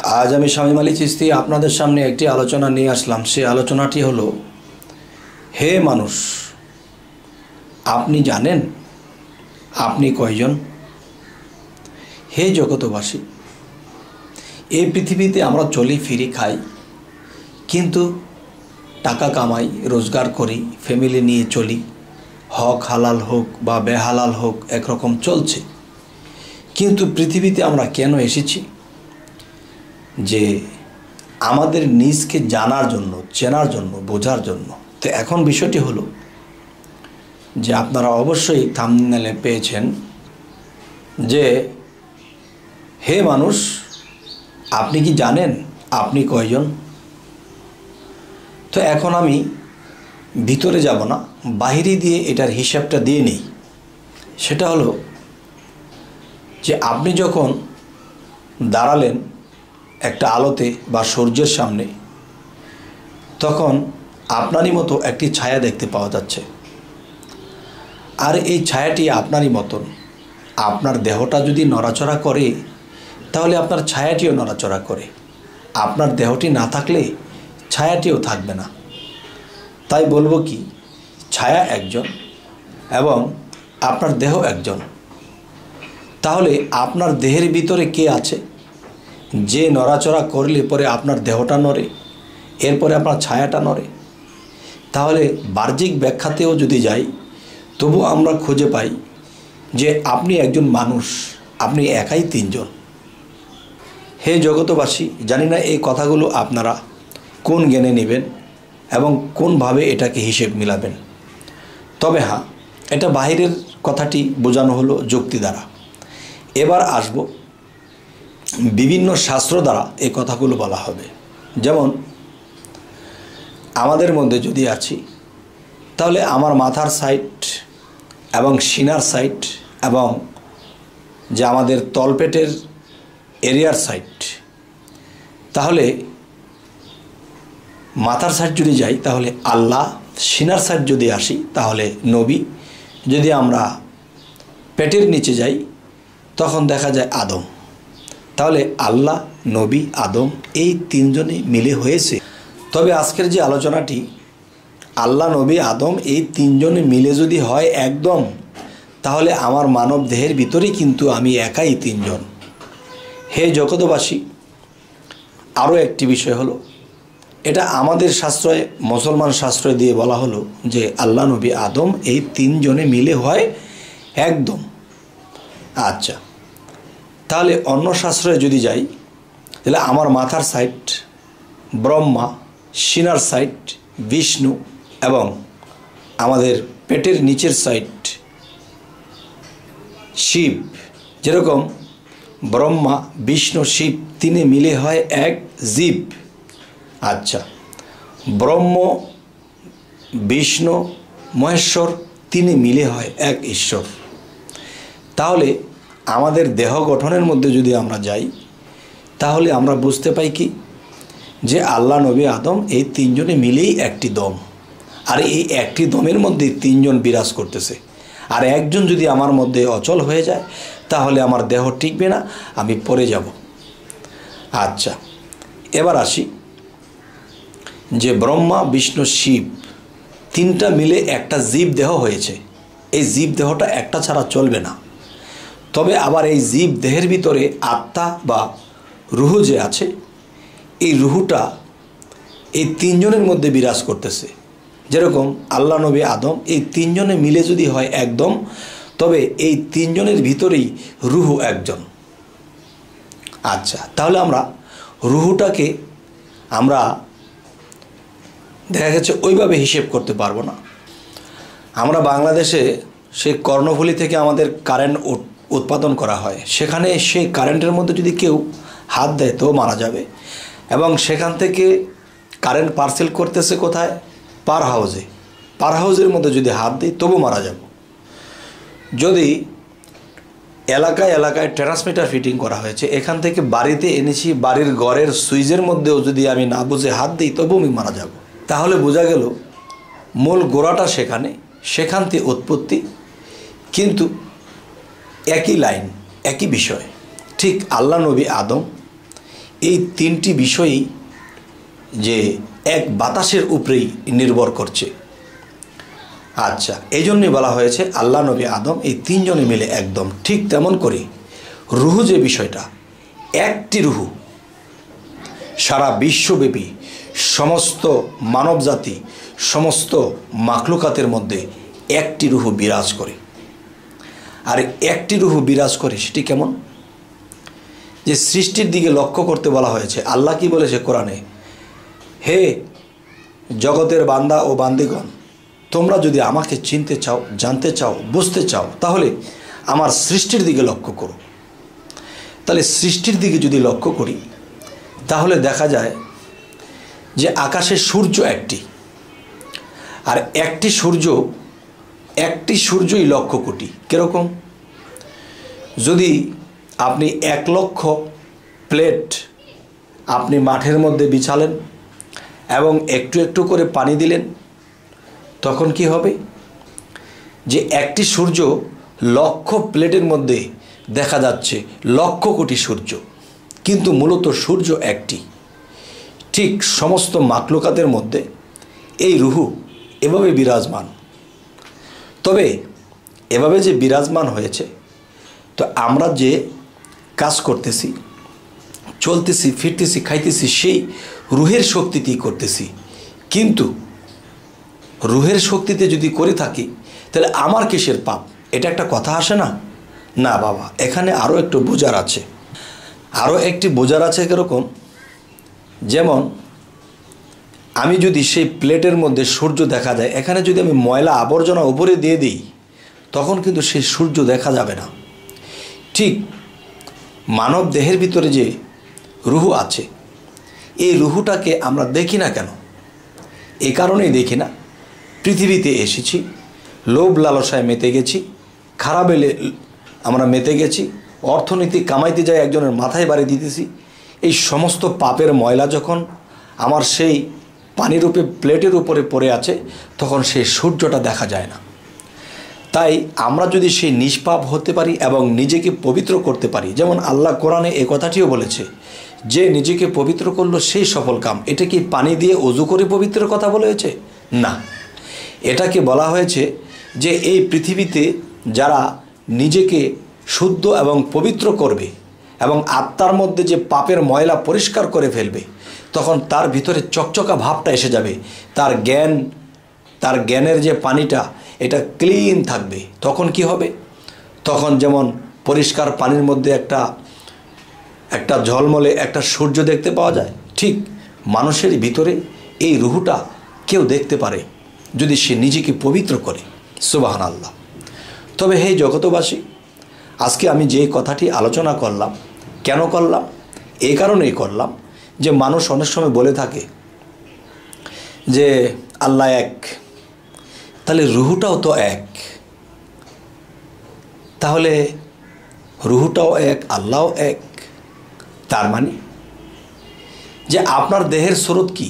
आज আমি শামীম আলী চিশতি আপনাদের সামনে একটি আলোচনা নিয়ে আসলাম। সেই আলোচনাটি হলো, হে মানুষ, আপনি জানেন আপনি কয়জন? হে জগতবাসী, এই পৃথিবীতে আমরা চলি ফিরি খাই, কিন্তু টাকা কামাই, রোজগার করি, ফ্যামিলি নিয়ে চলি, হক হালাল হোক বা বেহালাল হোক একরকম চলছে। কিন্তু পৃথিবীতে আমরা কেন এসেছি? যে আমাদের নিজকে জানার জন্য, চেনার জন্য, বোঝার জন্য। তো এখন বিষয়টি হলো যে আপনারা অবশ্যই থাম্বনেলে পেয়েছেন যে হে মানুষ, আপনি কি জানেন আপনি কয়জন? তো এখন আমি ভিতরে যাব না, বাহিরে দিয়ে এটার হিসাবটা দিয়ে নিই। সেটা হলো যে আপনি যখন দাঁড়ালেন একটা আলোতে বা সূর্যের সামনে, তখন আপনারই মতো একটি ছায়া দেখতে পাওয়া যাচ্ছে। আর এই ছায়াটি আপনারই মতন। আপনার দেহটা যদি নড়াচড়া করে, তাহলে আপনার ছায়াটিও নড়াচড়া করে। আপনার দেহটি না থাকলে ছায়াটিও থাকবে না। তাই বলবো কি, ছায়া একজন এবং আপনার দেহ একজন। তাহলে আপনার দেহের ভিতরে কে আছে? যে নড়াচড়া করলে পরে আপনার দেহটা নড়ে, এরপরে আপনার ছায়াটা নড়ে। তাহলে বাহ্যিক ব্যাখ্যাতেও যদি যাই, তবু আমরা খুঁজে পাই যে আপনি একজন মানুষ, আপনি একাই তিনজন। হে জগতবাসী, জানি না এই কথাগুলো আপনারা কোন জ্ঞানে নেবেন এবং কোনভাবে এটাকে হিসেব মিলাবেন। তবে হ্যাঁ, এটা বাহিরের কথাটি বোঝানো হলো যুক্তি দ্বারা। এবার আসব বিভিন্ন শাস্ত্র দ্বারা এই কথাগুলো বলা হবে। যেমন আমাদের মধ্যে যদি আছি, তাহলে আমার মাথার সাইড এবং সিনার সাইড এবং যে আমাদের তলপেটের এরিয়ার সাইড, তাহলে মাথার সাইড যদি যাই তাহলে আল্লাহ, সিনার সাইড যদি আসি তাহলে নবী, যদি আমরা পেটের নিচে যাই তখন দেখা যায় আদম। তাহলে আল্লাহ, নবী, আদম এই তিনজনই মিলে হয়েছে। তবে আজকের যে আলোচনাটি, আল্লাহ, নবী, আদম এই তিনজনে মিলে যদি হয় একদম, তাহলে আমার মানব দেহের ভিতরেই কিন্তু আমি একাই তিনজন। হে জগতবাসী, আরও একটি বিষয় হলো, এটা আমাদের শাস্ত্রে, মুসলমান শাস্ত্রে দিয়ে বলা হলো যে আল্লাহ, নবী, আদম এই তিনজনে মিলে হয় একদম। আচ্ছা, তাহলে অন্য শাস্ত্রে যদি যাই, তাহলে আমার মাথার সাইড ব্রহ্মা, সিনার সাইড বিষ্ণু এবং আমাদের পেটের নিচের সাইড শিব। যেরকম ব্রহ্মা, বিষ্ণু, শিব তিনে মিলে হয় এক জীব। আচ্ছা, ব্রহ্ম, বিষ্ণু, মহেশ্বর তিনে মিলে হয় এক ঈশ্বর। তাহলে আমাদের দেহ গঠনের মধ্যে যদি আমরা যাই, তাহলে আমরা বুঝতে পাই কি, যে আল্লাহ, নবী, আদম এই তিনজনে মিলেই একটি দম। আর এই একটি দমের মধ্যে তিনজন বিরাজ করতেছে। আর একজন যদি আমার মধ্যে অচল হয়ে যায়, তাহলে আমার দেহ টিকবে না, আমি পড়ে যাব। আচ্ছা, এবার আসি যে ব্রহ্মা, বিষ্ণু, শিব তিনটা মিলে একটা জীব দেহ হয়েছে। এই জীব দেহটা একটা ছাড়া চলবে না। তবে আবার এই জীব দেহের ভিতরে আত্মা বা রুহ যে আছে, এই রুহটা এই তিনজনের মধ্যে বিরাজ করতেছে। যেরকম আল্লাহ, নবী, আদম এই তিনজনে মিলে যদি হয় একদম, তবে এই তিনজনের ভিতরেই রুহ একজন। আচ্ছা, তাহলে আমরা রুহটাকে আমরা দেখা গেছে ওইভাবে হিসেব করতে পারবো না। আমরা বাংলাদেশে সেই কর্ণফুলী থেকে আমাদের কারেন্ট উৎপাদন করা হয়। সেখানে সেই কারেন্টের মধ্যে যদি কেউ হাত দেয় তো মারা যাবে। এবং সেখান থেকে কারেন্ট পার্সেল করতেছে কোথায়? পার হাউসে। পার হাউসের মধ্যে যদি হাত দিই তবু মারা যাব। যদি এলাকায় এলাকায় ট্রান্সমিটার ফিটিং করা হয়েছে, এখান থেকে বাড়িতে এনেছি, বাড়ির ঘরের সুইচের মধ্যেও যদি আমি না বুঝে হাত দিই তবু আমি মারা যাব। তাহলে বোঝা গেল মূল গোড়াটা সেখানে, সেখান থেকে উৎপত্তি, কিন্তু একই লাইন, একই বিষয়। ঠিক আল্লাহ, নবী, আদম এই তিনটি বিষয়ই যে এক বাতাসের উপরেই নির্ভর করছে। আচ্ছা, এই জন্যই বলা হয়েছে আল্লাহ নবী আদম এই তিনজনে মিলে একদম ঠিক তেমন করে রুহু যে বিষয়টা, একটি রুহু সারা বিশ্বব্যাপী সমস্ত মানবজাতি, সমস্ত মাখলুকাতের মধ্যে একটি রুহু বিরাজ করে। আর একটি রুহু বিরাজ করে সেটি কেমন? যে সৃষ্টির দিকে লক্ষ্য করতে বলা হয়েছে। আল্লাহ কি বলেছে কোরআনে, হে জগতের বান্দা ও বান্দিগণ, তোমরা যদি আমাকে চিনতে চাও, জানতে চাও, বুঝতে চাও, তাহলে আমার সৃষ্টির দিকে লক্ষ্য করো। তাহলে সৃষ্টির দিকে যদি লক্ষ্য করি তাহলে দেখা যায় যে আকাশে সূর্য একটি, আর একটি সূর্যই লক্ষ কোটি। কীরকম? যদি আপনি 1,00,000 প্লেট আপনি মাঠের মধ্যে বিছালেন এবং একটু একটু করে পানি দিলেন, তখন কি হবে? যে একটি সূর্য লক্ষ প্লেটের মধ্যে দেখা যাচ্ছে লক্ষ কোটি সূর্য, কিন্তু মূলত সূর্য একটি। ঠিক সমস্ত মাখলুকাতের মধ্যে এই রুহু এভাবে বিরাজমান। তবে এভাবে যে বিরাজমান হয়েছে, তো আমরা যে কাজ করতেছি, চলতেছি, ফিরতেছি, খাইতেছি, সেই রুহের শক্তিতেই করতেছি। কিন্তু রুহের শক্তিতে যদি করে থাকি তাহলে আমার কিসের পাপ? এটা একটা কথা আসে না? না বাবা, এখানে আরও একটু বোঝার আছে। আরও একটি বোঝার আছে। কীরকম? যেমন আমি যদি সেই প্লেটের মধ্যে সূর্য দেখা যায়, এখানে যদি আমি ময়লা আবর্জনা উপরে দিয়ে দিই, তখন কিন্তু সেই সূর্য দেখা যাবে না। ঠিক মানব দেহের ভিতরে যে রুহু আছে, এই রুহুটাকে আমরা দেখি না কেন? এই কারণেই দেখি না, পৃথিবীতে এসেছি, লোভ লালসায় মেতে গেছি, খারাপে আমরা মেতে গেছি, অর্থনীতি কামাইতে যাই একজনের মাথায় বাড়ি দিতেছি। এই সমস্ত পাপের ময়লা যখন আমার সেই পানিরূপে প্লেটের উপরে পড়ে আছে, তখন সেই সূর্যটা দেখা যায় না। তাই আমরা যদি সেই নিষ্পাপ হতে পারি এবং নিজেকে পবিত্র করতে পারি, যেমন আল্লাহ কোরআনে এই কথাটিও বলেছে যে নিজেকে পবিত্র করলো সেই সফল কাম। এটা কি পানি দিয়ে ওযু করে পবিত্রের কথা বলা হয়েছে? না, এটাকে বলা হয়েছে যে এই পৃথিবীতে যারা নিজেকে শুদ্ধ এবং পবিত্র করবে এবং আত্মার মধ্যে যে পাপের ময়লা পরিষ্কার করে ফেলবে, তখন তার ভিতরে চকচকা ভাবটা এসে যাবে। তার জ্ঞানের যে পানিটা, এটা ক্লিন থাকবে। তখন কি হবে? তখন যেমন পরিষ্কার পানির মধ্যে একটা ঝলমলে একটা সূর্য দেখতে পাওয়া যায়, ঠিক মানুষের ভিতরে এই রুহুটা কেউ দেখতে পারে যদি সে নিজেকে পবিত্র করে। সুবহানাল্লাহ। তবে হে জগতবাসী, আজকে আমি যে কথাটি আলোচনা করলাম, কেন করলাম? এই কারণেই করলাম যে মানুষ অনেক সময় বলে থাকে যে আল্লাহ এক, তাহলে রুহুটাও তো এক। তাহলে রুহুটাও এক, আল্লাহও এক। তার মানে যে আপনার দেহের স্রোত কি?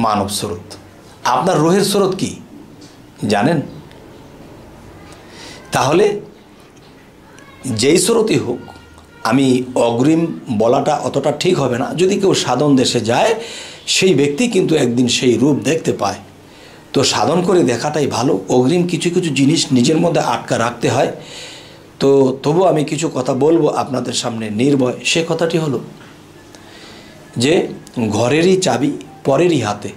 মানব স্রোত। আপনার রুহের স্রোত কি জানেন? তাহলে যেই স্রোতই হোক, আমি অগ্রিম বলাটা অতটা ঠিক হবে না। যদি কেউ সাধন দেশে যায়, সেই ব্যক্তি কিন্তু একদিন সেই রূপ দেখতে পায়। তো সাধন করে দেখাটাই ভালো। অগ্রিম কিছু কিছু জিনিস নিজের মধ্যে আটকা রাখতে হয়। তো তবু আমি কিছু কথা বলবো আপনাদের সামনে নির্ভয়। সে কথাটি হলো যে ঘরেরই চাবি পরেরই হাতে।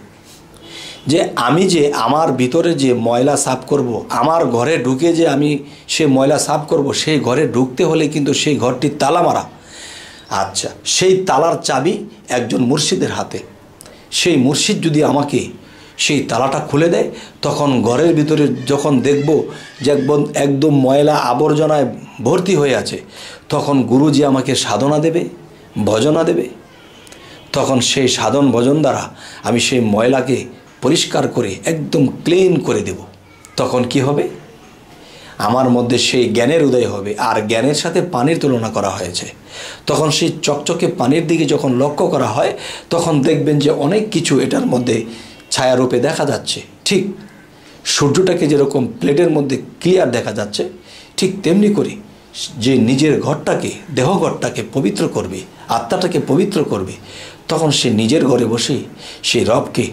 যে আমি যে আমার ভিতরে যে ময়লা সাফ করব, আমার ঘরে ঢুকে যে আমি সে ময়লা সাফ করব, সেই ঘরে ঢুকতে হলে কিন্তু সেই ঘরটি তালা মারা। আচ্ছা, সেই তালার চাবি একজন মুর্শিদের হাতে। সেই মুর্শিদ যদি আমাকে সেই তালাটা খুলে দেয়, তখন ঘরের ভিতরে যখন দেখব যে একদম ময়লা আবর্জনায় ভর্তি হয়ে আছে, তখন গুরুজি আমাকে সাধনা দেবে, ভজনা দেবে। তখন সেই সাধন ভজন দ্বারা আমি সেই ময়লাকে পরিষ্কার করে একদম ক্লিন করে দেব। তখন কি হবে? আমার মধ্যে সেই জ্ঞানের উদয় হবে। আর জ্ঞানের সাথে পানির তুলনা করা হয়েছে। তখন সেই চকচকে পানির দিকে যখন লক্ষ্য করা হয়, তখন দেখবেন যে অনেক কিছু এটার মধ্যে ছায়ারূপে দেখা যাচ্ছে। ঠিক সূর্যটাকে যেরকম প্লেটের মধ্যে ক্লিয়ার দেখা যাচ্ছে, ঠিক তেমনি করে যে নিজের ঘরটাকে, দেহঘরটাকে পবিত্র করবে, আত্মাটাকে পবিত্র করবে, তখন সে নিজের ঘরে বসে সেই রবকে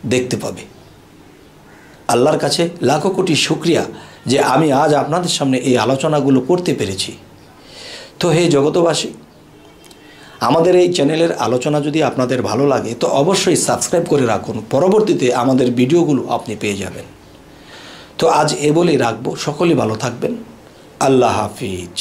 দেখতে পাবে। আল্লাহর কাছে লাখো কোটি শুকরিয়া যে আমি আজ আপনাদের সামনে এই আলোচনাগুলো করতে পেরেছি। তো হে জগতবাসী, আমাদের এই চ্যানেলের আলোচনা যদি আপনাদের ভালো লাগে তো অবশ্যই সাবস্ক্রাইব করে রাখুন, পরবর্তীতে আমাদের ভিডিওগুলো আপনি পেয়ে যাবেন। তো আজ এ বলেই রাখবো, সকলেই ভালো থাকবেন। আল্লাহ হাফিজ।